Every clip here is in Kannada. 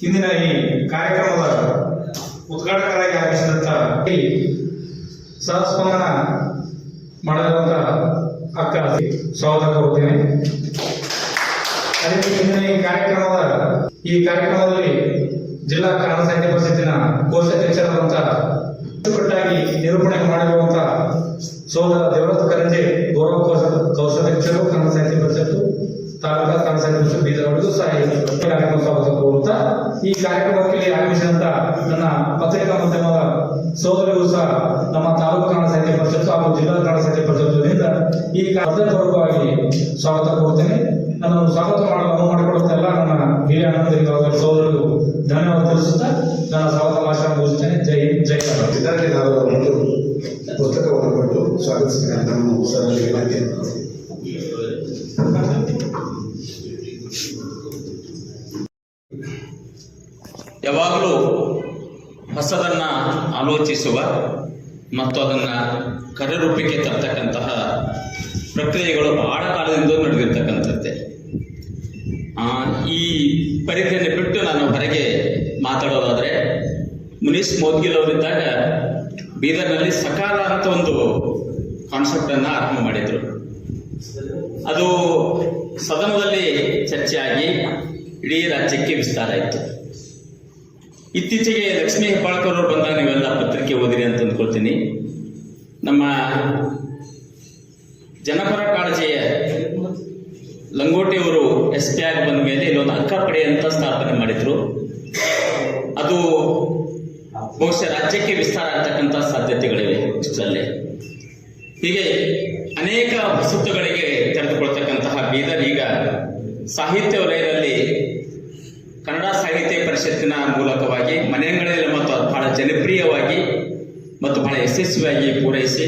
ಇಂದಿನ ಈ ಕಾರ್ಯಕ್ರಮದ ಉದ್ಘಾಟಕರಾಗಿ ಆಗಮಿಸಿದಂತ ಸಹಸ್ಪಂದನ ಮಾಡಿರುವಂತ ಅಕ್ಕ ಸ್ವಾಗತ ಕೋರುತ್ತೇನೆ. ಅದೇ ಇಂದಿನ ಈ ಕಾರ್ಯಕ್ರಮದಲ್ಲಿ ಜಿಲ್ಲಾ ಕನ್ನಡ ಸಾಹಿತ್ಯ ಪರಿಷತ್ತಿನ ಕೋಶಾಧ್ಯಕ್ಷರಾದಂತಹ ಅಚ್ಚುಕಟ್ಟಾಗಿ ನಿರೂಪಣೆ ಮಾಡಿರುವಂತ ಸೋದರ ದೇವರತ್ ಕರಂಜೆ ಗೌರವ ಕೋಶಾಧ್ಯಕ್ಷರು ಕನ್ನಡ ಸಾಹಿತ್ಯ ಪರಿಷತ್ತು ತಾಲೂಕಾ ಕನ್ನಡ ಸಾಹಿತ್ಯ ಪರಿಷತ್ ಬೀದರ್ ಅವರಿಗೂ ಸಹ ಕಾರ್ಯಕ್ರಮ ಸ್ವಾಗತ ಕೋರುತ್ತಾ ಈ ಕಾರ್ಯಕ್ರಮಕ್ಕೆ ಆಗಮಿಸಿದಂತ ನನ್ನ ಪತ್ರಿಕಾ ಮಾಧ್ಯಮದ ಸೋದರಿಗೂ ಸಹ ನಮ್ಮ ತಾಲೂಕು ಕನ್ನಡ ಸಾಹಿತ್ಯ ಪರಿಷತ್ತು ಹಾಗೂ ಜಿಲ್ಲಾ ಕನ್ನಡ ಸಾಹಿತ್ಯ ಪರಿಷತ್ತಿನಿಂದ ಈ ಹೃದಯಪೂರ್ವಕವಾಗಿ ಸ್ವಾಗತ ಕೋರುತ್ತೇನೆ. ನನ್ನನ್ನು ಸ್ವಾಗತ ಮಾಡಲು ಮಾಡಿಕೊಳ್ಳುತ್ತೆಲ್ಲ ನನ್ನ ಹಿರಿಯ ಅಣ್ಣಂದಿರಿಗೂ ಸೋದರಿಗೂ ಧನ್ಯವಾದ ತಿಳಿಸುತ್ತಾ ನನ್ನ ಸ್ವಾಗತ ಭಾಷಣ ಮುಗಿಸುತ್ತೇನೆ. ಜೈ ಜೈ ಇದರಲ್ಲಿ ನಾವು ಒಂದು ಪುಸ್ತಕವನ್ನು ಕೊಟ್ಟು ಸ್ವಾಗತಿಸಿದ ನಮ್ಮ ಸರಳವಾಗಿ ಯಾವಾಗಲೂ ಹೊಸದನ್ನ ಆಲೋಚಿಸುವ ಮತ್ತು ಅದನ್ನ ಕಾರ್ಯರೂಪಕ್ಕೆ ತರ್ತಕ್ಕಂತಹ ಪ್ರಕ್ರಿಯೆಗಳು ಬಹಳ ಕಾಲದಿಂದ ನಡೆದಿರ್ತಕ್ಕಂಥದ್ದೇ. ಈ ಪರಿಧಿಯನ್ನು ಬಿಟ್ಟು ನಾನು ಹೊರಗೆ ಮಾತಾಡೋದಾದ್ರೆ, ಮುನೀಸ್ ಮೋದ್ಗಿಲ್ ಅವರಿದ್ದಾಗ ಬೀದರ್ನಲ್ಲಿ ಸಕಾಲ ಅಂತ ಒಂದು ಕಾನ್ಸೆಪ್ಟ್ ಅನ್ನ ಆರಂಭ ಮಾಡಿದ್ರು. ಅದು ಸದನದಲ್ಲಿ ಚರ್ಚೆಯಾಗಿ ಇಡೀ ರಾಜ್ಯಕ್ಕೆ ವಿಸ್ತಾರ ಆಯಿತು. ಇತ್ತೀಚೆಗೆ ಲಕ್ಷ್ಮೀ ಹೆಬ್ಬಾಳ್ಕರ್ ಅವರು ಬಂದಾಗ ನೀವೆಲ್ಲ ಪತ್ರಿಕೆ ಓದಿರಿ ಅಂತ ಅಂದ್ಕೊಳ್ತೀನಿ. ನಮ್ಮ ಜನಪರ ಕಾಳಜಿಯ ಲಂಗೋಟಿ ಅವರು SP ಆಗಿ ಬಂದ ಮೇಲೆ ಇಲ್ಲೊಂದು ಅಕ್ಕಪಡೆ ಅಂತ ಸ್ಥಾಪನೆ ಮಾಡಿದ್ರು. ಅದು ಬಹುಶಃ ರಾಜ್ಯಕ್ಕೆ ವಿಸ್ತಾರ ಆಗ್ತಕ್ಕಂಥ ಸಾಧ್ಯತೆಗಳಿವೆ ಇಷ್ಟರಲ್ಲೇ. ಹೀಗೆ ಅನೇಕ ಹೊಸತುಗಳಿಗೆ ತೆರೆದುಕೊಳ್ತಕ್ಕಂತಹ ಬೀದರ್ ಈಗ ಸಾಹಿತ್ಯ ವಲಯದಲ್ಲಿ ಕನ್ನಡ ಸಾಹಿತ್ಯ ಪರಿಷತ್ತಿನ ಮೂಲಕವಾಗಿ ಮನೆಗಳಲ್ಲಿ ಮತ್ತು ಬಹಳ ಜನಪ್ರಿಯವಾಗಿ ಮತ್ತು ಬಹಳ ಯಶಸ್ವಿಯಾಗಿ ಪೂರೈಸಿ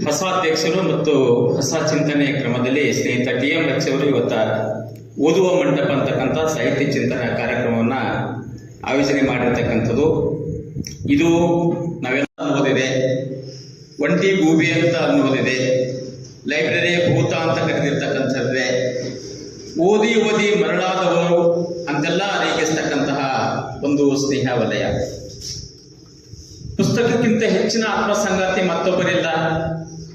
ಹೊಸ ಅಧ್ಯಕ್ಷರು ಮತ್ತು ಹೊಸ ಚಿಂತನೆಯ ಕ್ರಮದಲ್ಲಿ ಸ್ನೇಹಿತ TM ರಕ್ಷ ಅವರು ಇವತ್ತ ಓದುವ ಮಂಟಪ ಅಂತಕ್ಕಂಥ ಸಾಹಿತ್ಯ ಚಿಂತನಾ ಕಾರ್ಯಕ್ರಮವನ್ನ ಆಯೋಜನೆ ಮಾಡಿರ್ತಕ್ಕಂಥದ್ದು. ಇದು ನಾವೆಲ್ಲ ಅನ್ನೋದಿದೆ, ಒಂಟಿ ಗೂಬಿ ಅಂತ ಅನ್ನೋದಿದೆ, ಲೈಬ್ರರಿ ಭೂತ ಅಂತ ಕರೆದಿರ್ತಕ್ಕಂಥದ್ದೇ, ಓದಿ ಓದಿ ಮರಳಾದವರು ಅಂತೆಲ್ಲ ರೇಗಿಸ್ತಕ್ಕಂತಹ ಒಂದು ಸ್ನೇಹ ವಲಯ. ಪುಸ್ತಕಕ್ಕಿಂತ ಹೆಚ್ಚಿನ ಆತ್ಮಸಂಗಾತಿ ಮತ್ತೊಬ್ಬರಿಲ್ಲ,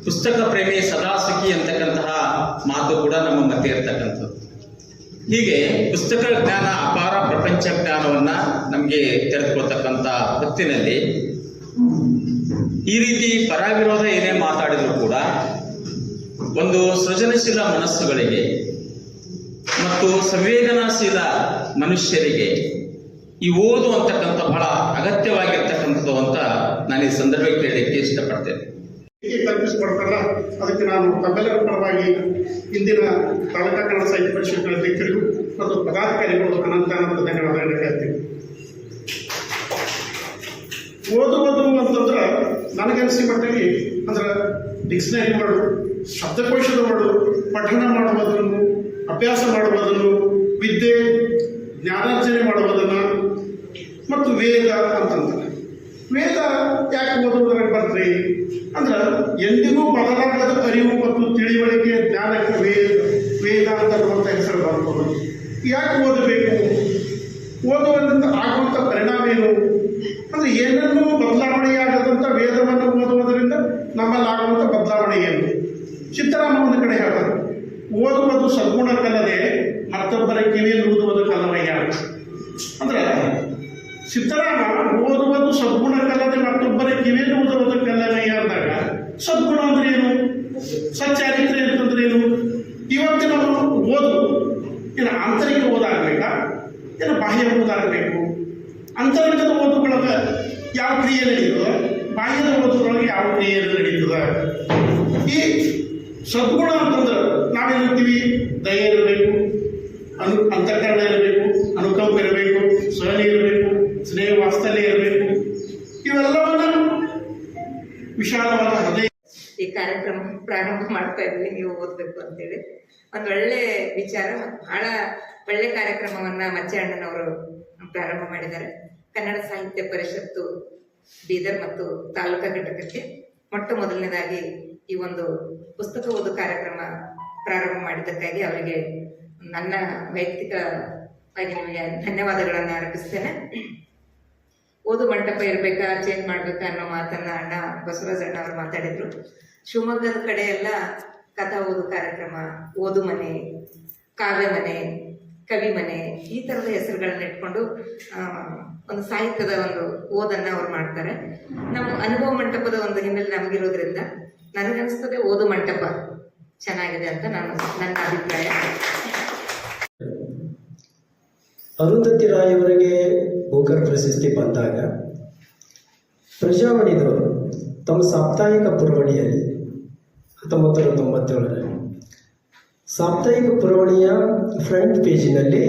ಪುಸ್ತಕ ಪ್ರೇಮಿ ಸದಾ ಸುಖಿ ಅಂತಕ್ಕಂತಹ ಮಾತು ಕೂಡ ನಮ್ಮ ಮಧ್ಯೆ ಇರ್ತಕ್ಕಂಥದ್ದು. ಹೀಗೆ ಪುಸ್ತಕ ಜ್ಞಾನ ಅಪಾರ ಪ್ರಪಂಚ ಜ್ಞಾನವನ್ನ ನಮಗೆ ತೆರೆದುಕೊಳ್ತಕ್ಕಂಥ ಹೊತ್ತಿನಲ್ಲಿ ಈ ರೀತಿ ಪರವಿರೋಧ ಏನೇ ಮಾತಾಡಿದ್ರು ಕೂಡ ಒಂದು ಸೃಜನಶೀಲ ಮನಸ್ಸುಗಳಿಗೆ ಮತ್ತು ಸಂವೇದನಾಶೀಲ ಮನುಷ್ಯರಿಗೆ ಈ ಓದು ಅಂತಕ್ಕಂಥ ಬಹಳ ಅಗತ್ಯವಾಗಿರ್ತಕ್ಕಂಥದ್ದು ಅಂತ ನಾನು ಈ ಸಂದರ್ಭಕ್ಕೆ ಹೇಳಲಿಕ್ಕೆ ಇಷ್ಟಪಡ್ತೇನೆ. ಕಲ್ಪಿಸಿಕೊಡ್ತಾರಲ್ಲ ಅದಕ್ಕೆ ನಾನು ತಮ್ಮೆಲ್ಲರ ಪರವಾಗಿ ಇಂದಿನ ತಾಲೂಕಾ ಕನ್ನಡ ಸಾಹಿತ್ಯ ಪರಿಷತ್ತಿನ ಅಧ್ಯಕ್ಷರಿಗೂ ಮತ್ತು ಪದಾಧಿಕಾರಿಗಳು ಅನಂತ ಧನ್ಯವಾದಗಳನ್ನು ಹೇಳ್ತೀನಿ. ಓದುವುದು ಅಂತಂದ್ರೆ ನನಗನ್ಸಿ ಮಟ್ಟಿಗೆ ಅಂದ್ರೆ ಡಿಕ್ಷನರಿ ಮಾಡು, ಶಬ್ದಕೋಶದ ಮಾಡು, ಪಠಣ ಮಾಡುವುದನ್ನು, ಅಭ್ಯಾಸ ಮಾಡುವುದನ್ನು, ವಿದ್ಯೆ ಜ್ಞಾನಾರ್ಜನೆ ಮಾಡುವುದನ್ನು ಮತ್ತು ವೇದ ಅಂತಂತಾರೆ. ವೇದ ಯಾಕೆ ಓದುವುದಕ್ಕೆ ಬರ್ತೀರಿ ಅಂದ್ರೆ ಎಂದಿಗೂ ಬದಲಾಗದ ಅರಿವು ಮತ್ತು ತಿಳಿವಳಿಕೆ ಜ್ಞಾನಕ್ಕೆ ವೇದ ಅಂತನ್ನುವಂಥ ಹೆಸರು ಬರ್ತದೆ. ಯಾಕೆ ಓದಬೇಕು? ಓದುವುದರಿಂದ ಆಗುವಂಥ ಪರಿಣಾಮ ಏನು ಅಂದರೆ ಏನನ್ನೂ ಬದಲಾವಣೆಯಾಗದಂಥ ವೇದವನ್ನು ಓದುವುದರಿಂದ ನಮ್ಮಲ್ಲಿ ಆಗುವಂಥ ಬದಲಾವಣೆ ಏನು? ಸಿದ್ದರಾಮ ಒಂದು ಕಡೆ ಹೇಳ್ತಾರೆ, ಓದುವುದು ಸದ್ಗುಣಕ್ಕಲ್ಲದೆ ಮತ್ತೊಬ್ಬರ ಕಿವಿಯಲ್ಲಿ ಊದುವುದಕ್ಕಲ್ಲವಯ್ಯ. ಅಂದ್ರೆ ಸಿದ್ದರಾಮ ಓದುವುದು ಸದ್ಗುಣಕ್ಕಲ್ಲದೆ ಮತ್ತೊಬ್ಬರ ಕಿವಿಯಲ್ಲಿ ಊದುವುದಕ್ಕಲ್ಲವಯ್ಯ ಅಂದಾಗ ಸದ್ಗುಣ ಅಂದ್ರೆ ಏನು? ಸಚ್ಚಾರಿತ್ರ್ಯ ಅಂತಂದ್ರೆ ಏನು? ಇವತ್ತಿನ ಓದು ಏನು ಆಂತರಿಕ ಓದಾಗಬೇಕಾ, ಏನು ಬಾಹ್ಯ ಓದಾಗಬೇಕು? ಅಂತರ್ಗತ ಓದುಗಳೊಳಗೆ ಯಾವ ಕ್ರಿಯೆ ನಡೀತದೆ, ಬಾಹ್ಯದ ಓದುಗಳೊಳಗೆ ಯಾವ ಕ್ರಿಯೆ ನಡೀತದೆ? ಈ ಸದ್ಗುಣ ಅಂತಂದ್ರೆ ನಾವೇನಿರ್ತೀವಿ, ದಯೆ ಇರಬೇಕು, ಅಂತಃಕರಣ ಇರಬೇಕು, ಅನುಕಂಪ ಇರಬೇಕು, ಸಹನೆ ಇರಬೇಕು, ಸ್ನೇಹ ವಾತ್ಸಲ್ಯ ಇರಬೇಕು. ಇವೆಲ್ಲವನ್ನ ವಿಶಾಲವಾದ ಹೃದಯ. ಈ ಕಾರ್ಯಕ್ರಮ ಪ್ರಾರಂಭ ಮಾಡ್ತಾ ಇದ್ವಿ, ನೀವು ಓದಬೇಕು ಅಂತೇಳಿ ಒಂದು ಒಳ್ಳೆ ವಿಚಾರ, ಬಹಳ ಒಳ್ಳೆ ಕಾರ್ಯಕ್ರಮವನ್ನ ಮಚ್ಚೆ ಅಣ್ಣನವರು ಪ್ರಾರಂಭ ಮಾಡಿದ್ದಾರೆ. ಕನ್ನಡ ಸಾಹಿತ್ಯ ಪರಿಷತ್ತು ಬೀದರ್ ಮತ್ತು ತಾಲೂಕಾ ಘಟಕಕ್ಕೆ ಮೊಟ್ಟ ಮೊದಲನೇದಾಗಿ ಈ ಒಂದು ಪುಸ್ತಕ ಓದು ಕಾರ್ಯಕ್ರಮ ಪ್ರಾರಂಭ ಮಾಡಿದ್ದಕ್ಕಾಗಿ ಅವರಿಗೆ ನನ್ನ ವೈಯಕ್ತಿಕವಾಗಿ ನಿಮಗೆ ಧನ್ಯವಾದಗಳನ್ನು ಅರ್ಪಿಸ್ತೇನೆ. ಓದು ಮಂಟಪ ಇರಬೇಕಾ, ಚೇಂಜ್ ಮಾಡ್ಬೇಕಾ ಅನ್ನೋ ಮಾತನ್ನ ಅಣ್ಣ ಬಸವರಾಜ ಅಣ್ಣ ಅವರು ಮಾತಾಡಿದ್ರು. ಶಿವಮೊಗ್ಗದ ಕಡೆ ಎಲ್ಲ ಕಥಾ ಓದು ಕಾರ್ಯಕ್ರಮ, ಓದು ಮನೆ, ಕಾವ್ಯ ಮನೆ, ಕವಿ ಮನೆ, ಈ ಥರದ ಹೆಸರುಗಳನ್ನ ಇಟ್ಕೊಂಡು ಒಂದು ಸಾಹಿತ್ಯದ ಒಂದು ಓದನ್ನ ಅವ್ರು ಮಾಡ್ತಾರೆ. ನಮ್ಮ ಅನುಭವ ಮಂಟಪದ ಒಂದು ಹಿನ್ನೆಲೆ ನಮಗಿರೋದ್ರಿಂದ ನನಗನ್ನಿಸ್ತದೆ ಓದು ಮಂಟಪ ಚೆನ್ನಾಗಿದೆ ಅಂತ ನನ್ನ ಅಭಿಪ್ರಾಯ. ಅರುಂಧತಿ ರಾಯವರಿಗೆ ಬೂಕರ್ ಪ್ರಶಸ್ತಿ ಬಂದಾಗ ಪ್ರಜಾವಾಣಿದವರು ತಮ್ಮ ಸಾಪ್ತಾಹಿಕ ಪುರವಣಿಯಲ್ಲಿ 1997ರಲ್ಲಿ ಸಾಪ್ತಾಹಿಕ ಪುರವಣಿಯ ಫ್ರಂಟ್ ಪೇಜಿನಲ್ಲಿ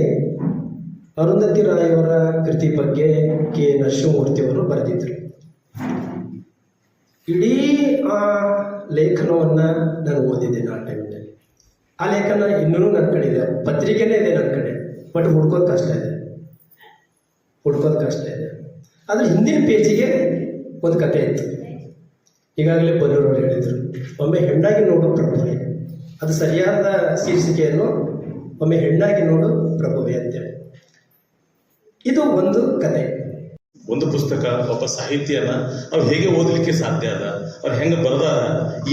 ಅರುಂಧತಿ ರಾಯವರ ಕೃತಿ ಬಗ್ಗೆ ಕೆ ನರಸಿಂಹಮೂರ್ತಿಯವರು ಬರೆದಿದ್ದರು. ಇಡೀ ಆ ಲೇಖನವನ್ನು ನಾನು ಓದಿದ್ದೇನೆ ಆ ಟೈಮ್ನಲ್ಲಿ. ಆ ಲೇಖನ ಇನ್ನೂ ನನ್ನ ಕಡೆ ಇದೆ, ಪತ್ರಿಕೆನೇ ಇದೆ ನನ್ನ ಕಡೆ, ಬಟ್ ಹುಡ್ಕೋದು ಕಷ್ಟ ಇದೆ. ಆದರೆ ಹಿಂದಿನ ಪೇಜಿಗೆ ಒಂದು ಕಥೆ ಇತ್ತು. ಈಗಾಗಲೇ ಬಲ್ಲೂರವರು ಹೇಳಿದರು, ಒಮ್ಮೆ ಹೆಣ್ಣಾಗಿ ನೋಡು ಪ್ರಭುವೆ. ಅದು ಸರಿಯಾದ ಶೀರ್ಷಿಕೆಯನ್ನು ಒಮ್ಮೆ ಹೆಣ್ಣಾಗಿ ನೋಡು ಪ್ರಭುವೆ ಅಂತೇಳಿ. ಇದು ಒಂದು ಕತೆ. ಒಂದು ಪುಸ್ತಕ, ಒಬ್ಬ ಸಾಹಿತ್ಯನ ಅವ್ರು ಹೇಗೆ ಓದಲಿಕ್ಕೆ ಸಾಧ್ಯ ಅದ, ಅವ್ರು ಹೆಂಗೆ ಬರ್ದಾರ,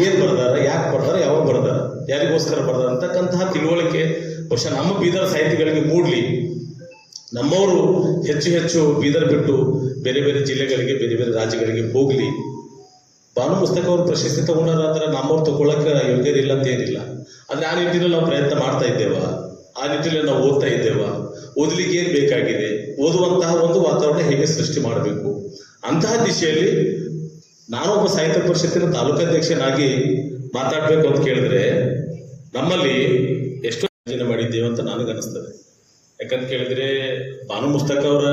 ಏನು ಬರ್ದಾರ, ಯಾಕೆ ಬರ್ದಾರ, ಯಾವಾಗ ಬರ್ದಾರ, ಯಾರಿಗೋಸ್ಕರ ಬರ್ದಾರ ಅಂತಕ್ಕಂತಹ ತಿಳುವಳಿಕೆ ಬಹುಶಃ ನಮ್ಮ ಬೀದರ್ ಸಾಹಿತಿಗಳಿಗೆ ಮೂಡಲಿ. ನಮ್ಮವರು ಹೆಚ್ಚು ಹೆಚ್ಚು ಬೀದರ್ ಬಿಟ್ಟು ಬೇರೆ ಬೇರೆ ಜಿಲ್ಲೆಗಳಿಗೆ, ಬೇರೆ ಬೇರೆ ರಾಜ್ಯಗಳಿಗೆ ಹೋಗಲಿ. ಭಾನು ಪುಸ್ತಕ ಅವರು ಪ್ರಶಸ್ತಿ ತಗೊಂಡಾರ ಅಂದ್ರೆ ನಮ್ಮವ್ರು ತಗೊಳಕ್ಕೆ ಯೋಗ್ಯರಿಲ್ಲ ಅಂತ ಏನಿಲ್ಲ. ಆದರೆ ಆ ನಿಟ್ಟಿನಲ್ಲಿ ನಾವು ಪ್ರಯತ್ನ ಮಾಡ್ತಾ ಇದ್ದೇವ, ಆ ನಿಟ್ಟಿನಲ್ಲಿ ನಾವು ಓದ್ತಾ ಇದ್ದೇವ. ಓದಲಿಕ್ಕೆ ಏನು ಬೇಕಾಗಿದೆ, ಓದುವಂತಹ ಒಂದು ವಾತಾವರಣ ಹೇಗೆ ಸೃಷ್ಟಿ ಮಾಡಬೇಕು, ಅಂತಹ ದಿಶೆಯಲ್ಲಿ ನಾನೊಬ್ಬ ಸಾಹಿತ್ಯ ಪರಿಷತ್ತಿನ ತಾಲೂಕಾಧ್ಯಕ್ಷನಾಗಿ ಮಾತಾಡಬೇಕು ಅಂತ ಕೇಳಿದ್ರೆ ನಮ್ಮಲ್ಲಿ ಎಷ್ಟು ಯೋಜನೆ ಮಾಡಿದ್ದೇವೆ ಅಂತ ನನಗನ್ನಿಸ್ತದೆ. ಯಾಕಂತ ಕೇಳಿದ್ರೆ ಭಾನು ಪುಸ್ತಕ ಅವರ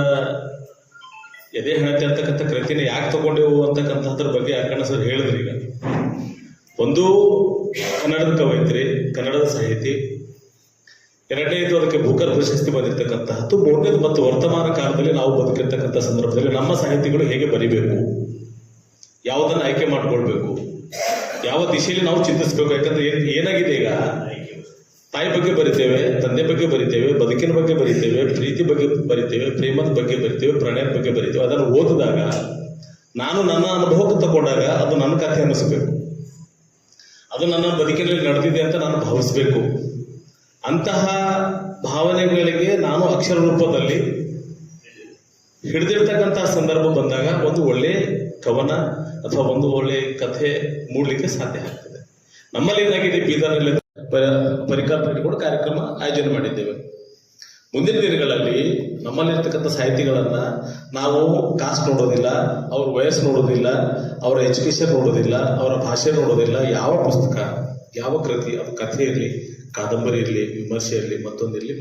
ಎದೆ ಹಣತೆ ಅಂತಕ್ಕಂಥ ಕೃತಿನ ಯಾಕೆ ತಗೊಂಡೆವು ಅಂತಕ್ಕಂಥದ್ರ ಬಗ್ಗೆ ಅಕ್ಕಣ್ಣ ಸರ್ ಹೇಳಿದ್ರು. ಈಗ ಒಂದು ಕನ್ನಡದ ಕವಯಿತ್ರಿ, ಕನ್ನಡದ ಸಾಹಿತಿ, ಎರಡನೇದು ಅದಕ್ಕೆ ಬೂಕರ್ ಪ್ರಶಸ್ತಿ ಬಂದಿರತಕ್ಕಂತಹದ್ದು, ಮೂರನೇದು ಮತ್ತು ವರ್ತಮಾನ ಕಾಲದಲ್ಲಿ ನಾವು ಬದುಕಿರ್ತಕ್ಕಂಥ ಸಂದರ್ಭದಲ್ಲಿ ನಮ್ಮ ಸಾಹಿತಿಗಳು ಹೇಗೆ ಬರಿಬೇಕು, ಯಾವುದನ್ನು ಆಯ್ಕೆ ಮಾಡ್ಕೊಳ್ಬೇಕು, ಯಾವ ದಿಶೆಯಲ್ಲಿ ನಾವು ಚಿಂತಿಸ್ಬೇಕು. ಯಾಕಂದ್ರೆ ಏನಾಗಿದೆ ಈಗ, ತಾಯಿ ಬಗ್ಗೆ ಬರಿತೇವೆ, ತಂದೆ ಬಗ್ಗೆ ಬರಿತೇವೆ, ಬದುಕಿನ ಬಗ್ಗೆ ಬರಿತೇವೆ, ಪ್ರೀತಿ ಬಗ್ಗೆ ಬರಿತೇವೆ, ಪ್ರೇಮದ ಬಗ್ಗೆ ಬರಿತೇವೆ, ಪ್ರಣಯದ ಬಗ್ಗೆ ಬರಿತೇವೆ. ಅದನ್ನು ಓದಿದಾಗ ನಾನು ನನ್ನ ಅನುಭವಕ್ಕೆ ತಗೊಂಡಾಗ ಅದು ನನ್ನ ಕಥೆ ಅನ್ನಿಸ್ಬೇಕು, ಅದು ನನ್ನ ಬದುಕಿನಲ್ಲಿ ನಡೆದಿದೆ ಅಂತ ನಾನು ಭಾವಿಸ್ಬೇಕು. ಅಂತಹ ಭಾವನೆಗಳಿಗೆ ನಾನು ಅಕ್ಷರ ರೂಪದಲ್ಲಿ ಹಿಡಿದಿರ್ತಕ್ಕಂತಹ ಸಂದರ್ಭ ಬಂದಾಗ ಒಂದು ಒಳ್ಳೆ ಕವನ ಅಥವಾ ಒಂದು ಒಳ್ಳೆ ಕಥೆ ಮೂಡಲಿಕ್ಕೆ ಸಾಧ್ಯ ಆಗ್ತದೆ. ನಮ್ಮಲ್ಲಿ ಏನಾಗಿದೆ, ಬೀದರ್ನಲ್ಲಿ ಪರಿಕಲ್ಪನೆ ಇಟ್ಕೊಂಡು ಕಾರ್ಯಕ್ರಮ ಆಯೋಜನೆ ಮಾಡಿದ್ದೇವೆ. ಮುಂದಿನ ದಿನಗಳಲ್ಲಿ ನಮ್ಮಲ್ಲಿರ್ತಕ್ಕಂಥ ಸಾಹಿತಿಗಳನ್ನ ನಾವು ಕಾಸ್ಟ್ ನೋಡೋದಿಲ್ಲ, ಅವ್ರ ವಯಸ್ಸು ನೋಡೋದಿಲ್ಲ, ಅವರ ಎಜುಕೇಶನ್ ನೋಡೋದಿಲ್ಲ, ಅವರ ಭಾಷೆ ನೋಡೋದಿಲ್ಲ. ಯಾವ ಪುಸ್ತಕ, ಯಾವ ಕೃತಿ, ಅದು ಕಥೆ ಇರಲಿ, ಕಾದಂಬರಿ ಇರಲಿ, ವಿಮರ್ಶೆ ಇರಲಿ, ಮತ್ತೊಂದಿರಲಿ,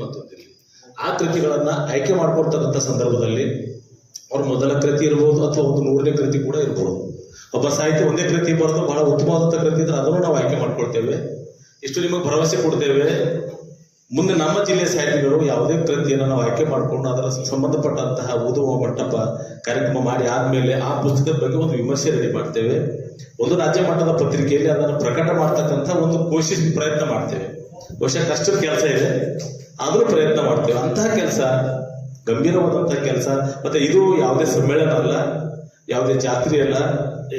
ಆ ಕೃತಿಗಳನ್ನ ಆಯ್ಕೆ ಮಾಡ್ಕೊಳ್ತಕ್ಕಂಥ ಸಂದರ್ಭದಲ್ಲಿ ಅವ್ರ ಮೊದಲ ಕೃತಿ ಇರ್ಬೋದು ಅಥವಾ ಒಂದು 100ನೇ ಕೃತಿ ಕೂಡ ಇರ್ಬೋದು. ಒಬ್ಬ ಸಾಹಿತ್ಯ ಒಂದೇ ಕೃತಿ ಬರೋದು ಬಹಳ ಉತ್ತಮವಾದಂಥ ಕೃತಿ ಇದ್ರೆ ಅದನ್ನು ನಾವು ಆಯ್ಕೆ ಮಾಡ್ಕೊಳ್ತೇವೆ. ಇಷ್ಟು ನಿಮಗೆ ಭರವಸೆ ಕೊಡ್ತೇವೆ, ಮುಂದೆ ನಮ್ಮ ಜಿಲ್ಲೆಯ ಸಾಹಿತಿಗಳು ಯಾವುದೇ ಕೃತಿಯನ್ನು ನಾವು ಆಯ್ಕೆ ಮಾಡಿಕೊಂಡು ಅದರ ಸಂಬಂಧಪಟ್ಟಂತಹ ಓದುವ ಮಂಟಪ ಕಾರ್ಯಕ್ರಮ ಮಾಡಿ ಆದ್ಮೇಲೆ ಆ ಪುಸ್ತಕದ ಬಗ್ಗೆ ಒಂದು ವಿಮರ್ಶೆ ರೆಡಿ ಮಾಡ್ತೇವೆ. ಒಂದು ರಾಜ್ಯ ಮಟ್ಟದ ಪತ್ರಿಕೆಯಲ್ಲಿ ಅದನ್ನು ಪ್ರಕಟ ಮಾಡ್ತಕ್ಕಂಥ ಒಂದು ಪ್ರಯತ್ನ ಮಾಡ್ತೇವೆ. ಬಹುಶಃ ಕಷ್ಟದ ಕೆಲಸ ಇದೆ, ಆದರೂ ಪ್ರಯತ್ನ ಮಾಡ್ತೇವೆ. ಅಂತಹ ಕೆಲಸ, ಗಂಭೀರವಾದಂತಹ ಕೆಲಸ. ಮತ್ತೆ ಇದು ಯಾವುದೇ ಸಮ್ಮೇಳನ ಅಲ್ಲ, ಯಾವುದೇ ಜಾತ್ರೆ ಅಲ್ಲ,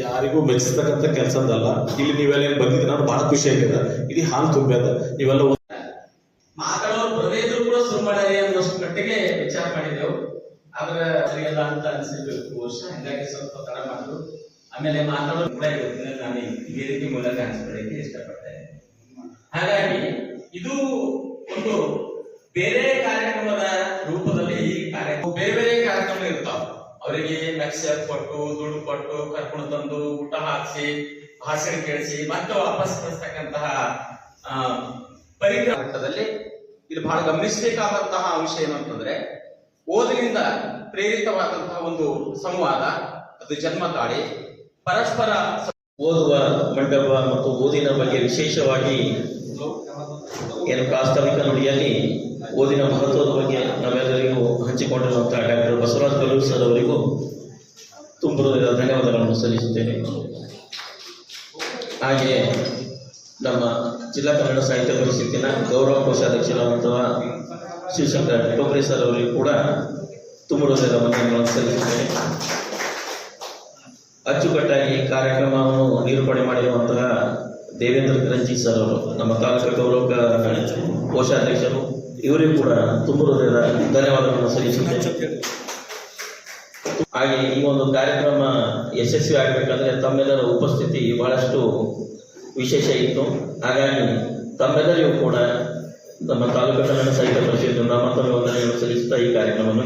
ಯಾರಿಗೂ ಮೆಚ್ಚಿಸ್ತಕ್ಕಂಥ ಕೆಲಸದಲ್ಲ. ಇಲ್ಲಿ ನೀವೆಲ್ಲ ಏನ್ ಬಂದಿದ್ರೆ ನಾನು ಬಹಳ ಖುಷಿಯಾಗಿದೆ. ಇಡೀ ಹಾಲು ತುಂಬ್ಯದ. ನೀವೆಲ್ಲ ಮಾತಾಡೋರು ಬರದೇ ಇದ್ರು ಕೂಡ ಶುರು ಮಾಡ್ಯಾರಿ ಅನ್ನೋಷ್ಟು ಮಟ್ಟಿಗೆ ವಿಚಾರ ಮಾಡಿದೆವು. ಆದ್ರೆ ಸರಿಯಲ್ಲ ಅಂತ ಅನಿಸಿರ್ಬೇಕು ಬಹುಶಃ, ಹಂಗಾಗಿ ಸ್ವಲ್ಪ ತಡ ಮಾಡಿದ್ರು. ಆಮೇಲೆ ಮಾತಾಡೋರು ಕೂಡ ಇವತ್ತಿನ ನಾನು ಈ ರೀತಿ ಮೂಲಕ ಅನಿಸ್ಕೊಳ್ಳಿಕ್ಕೆ ಇಷ್ಟಪಡ್ತೇನೆ. ಹಾಗಾಗಿ ಇದು ಒಂದು ಬೇರೆ ಕಾರ್ಯಕ್ರಮದ ರೂಪದಲ್ಲಿ ಈ ಕಾರ್ಯಕ್ರಮ ಬೇರೆ ಬೇರೆ ಕಾರ್ಯಕ್ರಮ ಇರ್ತಾವ. ಅವರಿಗೆ ಮೆಕ್ಸರ್ ಕೊಟ್ಟು, ದುಡ್ಡು ಕೊಟ್ಟು, ಕರ್ಕೊಂಡು ತಂದು ಊಟ ಹಾಕಿಸಿ ಭಾಷಣ ಕೇಳಿಸಿ ಮತ್ತೆ ವಾಪಸ್ ಕಳಿಸ್ತಕ್ಕಂತಹ ಪರಿಕರದಲ್ಲಿ ಇದು ಬಹಳ ಗಮನಿಸಬೇಕಾದಂತಹ ಅಂಶ ಏನು ಅಂತಂದ್ರೆ, ಓದಿನಿಂದ ಪ್ರೇರಿತವಾದಂತಹ ಒಂದು ಸಂವಾದ, ಅದು ಜನ್ಮ ತಾಳಿ ಪರಸ್ಪರ ಓದುವ ಮಂಟಪ ಮತ್ತು ಓದಿನ ಬಗ್ಗೆ ವಿಶೇಷವಾಗಿ ಏನು ಪ್ರಾಸ್ತಾವಿಕ ನುಡಿಯಲ್ಲಿ ಓದಿನ ಮಹತ್ವದ ಬಗ್ಗೆ ನಾವೆಲ್ಲರಿಗೂ ಹಂಚಿಕೊಂಡಿರುವಂತಹ ಡಾಕ್ಟರ್ ಬಸವರಾಜ ಕಲ್ಲೂರ್ ಸರ್ ಅವರಿಗೂ ತುಂಬ ಧನ್ಯವಾದಗಳನ್ನು ಸಲ್ಲಿಸುತ್ತೇನೆ. ಹಾಗೆಯೇ ನಮ್ಮ ಜಿಲ್ಲಾ ಕನ್ನಡ ಸಾಹಿತ್ಯ ಪರಿಷತ್ತಿನ ಗೌರವ ಕೋಶಾಧ್ಯಕ್ಷರಾದಂತಹ ಶಿವಶಂಕರ್ ಟೋಕ್ರೆ ಸರ್ ಅವರಿಗೂ ಕೂಡ ತುಂಬ ವಂದನೆಗಳನ್ನು ಸಲ್ಲಿಸುತ್ತೇನೆ. ಅಚ್ಚುಕಟ್ಟಾಗಿ ಕಾರ್ಯಕ್ರಮವನ್ನು ನಿರೂಪಣೆ ಮಾಡಿರುವಂತಹ ದೇವೇಂದ್ರ ಕರಂಜಿ ಸರ್ ಅವರು, ನಮ್ಮ ತಾಲೂಕು ಗೌರವ ಕೋಶಾಧ್ಯಕ್ಷರು, ಇವರಿಗೂ ಕೂಡ ತುಂಬ ಧನ್ಯವಾದಗಳನ್ನು ಸಲ್ಲಿಸುತ್ತೇನೆ. ಹಾಗೆ ಈ ಒಂದು ಕಾರ್ಯಕ್ರಮ ಯಶಸ್ವಿ ಆಗಬೇಕಂದ್ರೆ ತಮ್ಮೆಲ್ಲರ ಉಪಸ್ಥಿತಿ ಬಹಳಷ್ಟು ವಿಶೇಷ ಇತ್ತು. ಹಾಗಾಗಿ ತಮ್ಮೆಲ್ಲರಿಗೂ ಕೂಡ ನಮ್ಮ ತಾಲೂಕು ಕನ್ನಡ ಸಾಹಿತ್ಯ ಪರಿಷತ್ತಿನ ಮತ್ತೊಮ್ಮೆ ವಂದನೆಗಳನ್ನು ಸಲ್ಲಿಸುತ್ತಾ ಈ ಕಾರ್ಯಕ್ರಮವನ್ನು